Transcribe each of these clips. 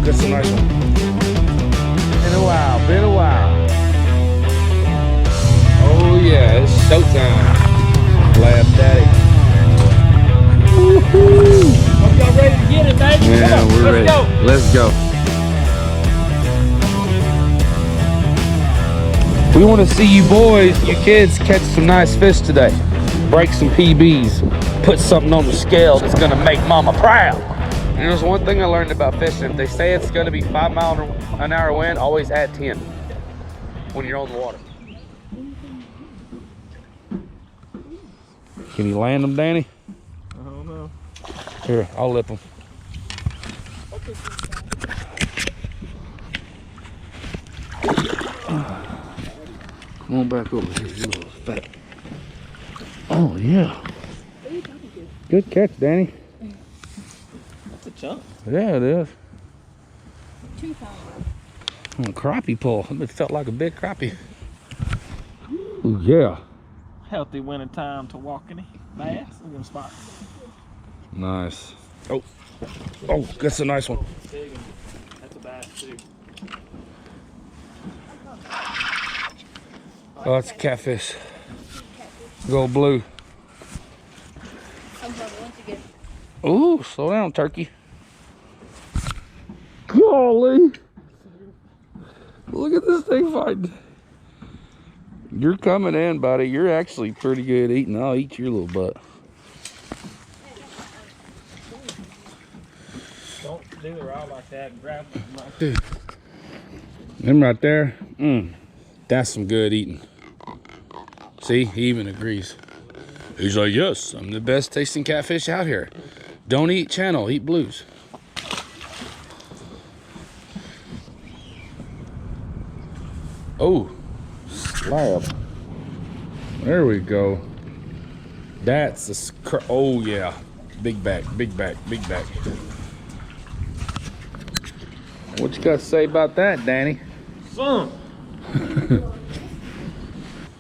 that's a nice one. Been a while, been a while. Oh yeah, it's showtime. Slab daddy. Woohoo! Hope y'all ready to get it, baby. Yeah, come on, we're ready. Let's go. Let's go. We want to see you boys, you kids, catch some nice fish today. Break some PBs. Put something on the scale that's gonna make mama proud. And there's one thing I learned about fishing. If they say it's gonna be 5-mile-an-hour wind, always add 10 when you're on the water. Can you land them, Danny? I don't know. Here, I'll lip them. Come on back over here, you little fat. Oh yeah. Good catch, Danny. That's a chunk. Yeah, it is. 2 pounds. Oh, crappie pull. It felt like a big crappie. Ooh, yeah. Healthy wintertime Tawakoni bass. Look at them spots. Nice. Oh, that's a nice one. That's a bass too. Oh, that's a catfish. Gold blue. Ooh, slow down, turkey. Golly. Look at this thing fighting. You're coming in, buddy. You're actually pretty good eating. I'll eat your little butt. Don't do the rod like that and grab them. Dude. Them right there. That's some good eating. See, he even agrees. He's like, yes, I'm the best tasting catfish out here. Don't eat channel, eat blues. Oh, slab. There we go. That's a, oh yeah. Big back, big back, big back. What you got to say about that, Danny? Son!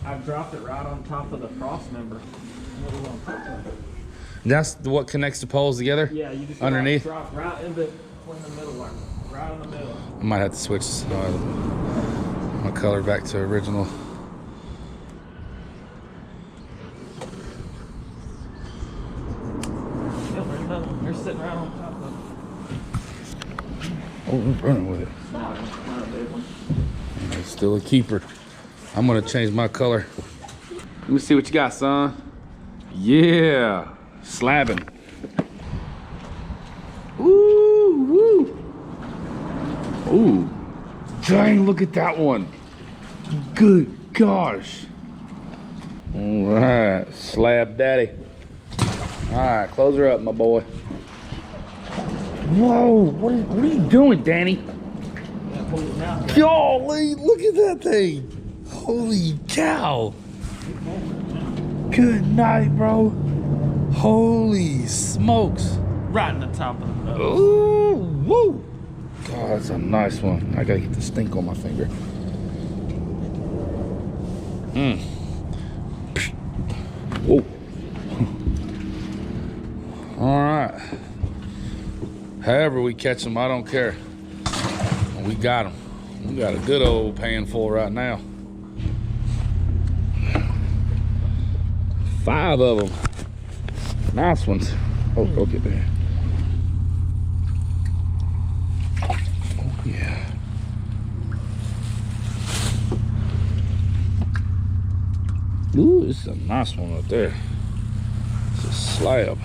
I dropped it right on top of the cross member. That's what connects the poles together? Yeah, you just underneath? drop right in the middle, like right in the middle. I might have to switch my color back to original. Yep, there's another one. They're sitting right on top of it. Oh, I'm running with it. Not a big one. It's still a keeper. I'm gonna change my color. Let me see what you got, son. Yeah, slabbing. Ooh, woo. Ooh, dang, look at that one. Good gosh. All right, slab daddy. All right, close her up, my boy. Whoa, what are you doing, Danny? Golly, look at that thing. Holy cow. Good night, bro. Holy smokes. Right in the top of the nose. Ooh, woo. God, that's a nice one. I gotta get the stink on my finger. Whoa. All right. However we catch them, I don't care. We got them. We got a good old handful right now. 5 of them. Nice ones. Oh, go get there. Oh, yeah. Ooh, this is a nice one right there. It's a slab.